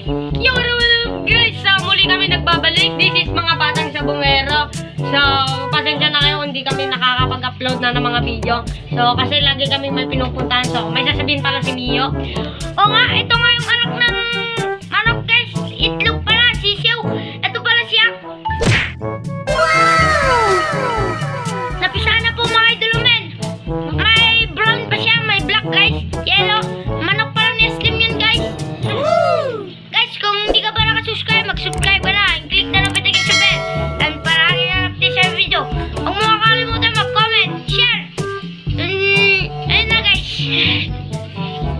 Yo, guys, muli kami nagbabalik. This is mga batang sa Bumero. So, pasensya na kayo kung hindi kami nakakapag-upload na ng mga video. So, kasi lagi kami may pinupuntahan. So, may sasabihin pala si Mio. O nga, ito nga yung anak ng manok, guys. Itlog pala, sisiw. Ito pala siya. Wow! Napisa na po mga idolumen. May brown pa siya, may black, guys. Yellow. Manok pala ni Slim yun, guys. Guys, kung hindi ka pa nakasubscribe, mag-subscribe ka na. Click na notification bell. And parang i-update sa video. Huwag mo kakalimutan mag-comment, share. Ayun na, guys.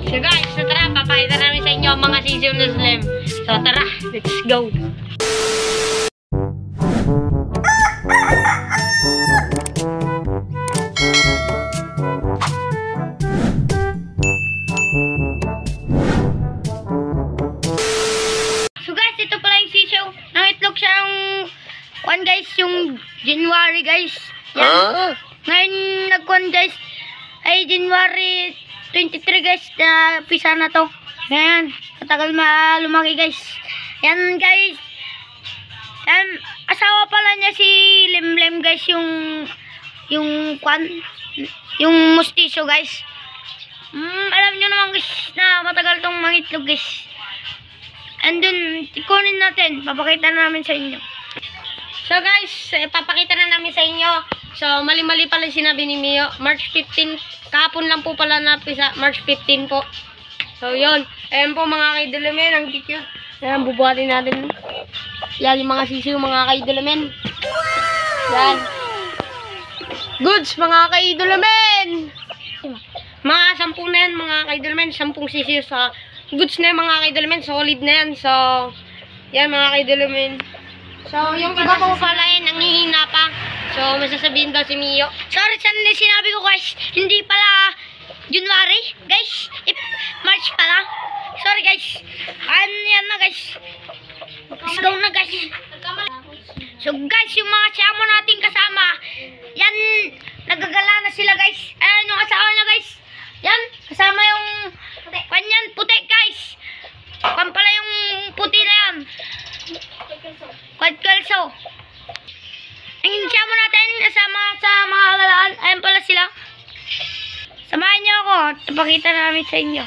So, guys, so tara, papakita namin sa inyo ang mga sisiw na Slim. So, tara, let's go. Guys, yung January, guys. Yan. Ngayon nagkuhan, guys, ay January 23, guys, na pisa na to. Yan, matagal lumaki, guys. Yan, guys. Yan, asawa pala niya si Lemlem, guys, yung mustiso, guys. Alam nyo naman, guys, na matagal tong mangitlog, guys. And then, kunin natin, papakita namin sa inyo. So guys, papakita na namin sa inyo. So mali-mali pala sinabi ni Mio. March 15, kahapon lang po pala napisa. March 15 po. So yun. Ayan po mga kaidolamen, ang cute. Ayan, bubuhatin natin. Yan yung mga sisiw mga kaidolamen. Yan. Goods mga kaidolamen. Mga 10 na yan mga kaidolamen. 10 sisiw sa goods na yan mga kaidolamen. Solid na yan. So yan mga kaidolamen. So, yung iba po pala yun, nanghihina pa. So, masasabihin daw si Mio. Sorry, sinabi ko guys, hindi pala January, guys. March pala. Sorry guys. Yan na guys. Let's go na guys. So guys, yung mga siyamo natin kasama, yan, nagagala na sila guys. Ayan yung asawa niya guys. Yan, kasama yung kanyan, puti guys. Kan pala yung puti na yan. White kalso. Ang siyamo natin kasama sa mga galaan. Ayan pala sila. Samahan niyo ako. Ipakita namin sa inyo.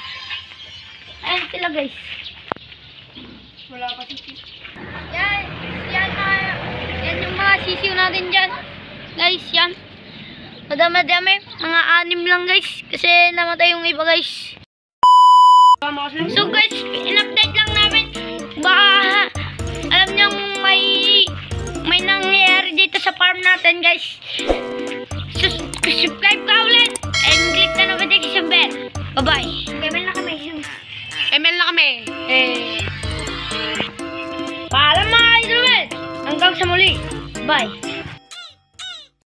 Ayan sila guys. Wala pa sisiw. Yan yung mga sisiw natin dyan. Guys, yan. Madami-dami. Mga 6 lang guys. Kasi namatay yung iba guys. So guys, in-update lang namin. Baka alam nyo may nangyayari dito sa farm natin guys. Subscribe ka ulit and click na notification bell. Bye bye. ML na kami. ML na kami. Paalam mga idol. Hanggang sa muli. Bye.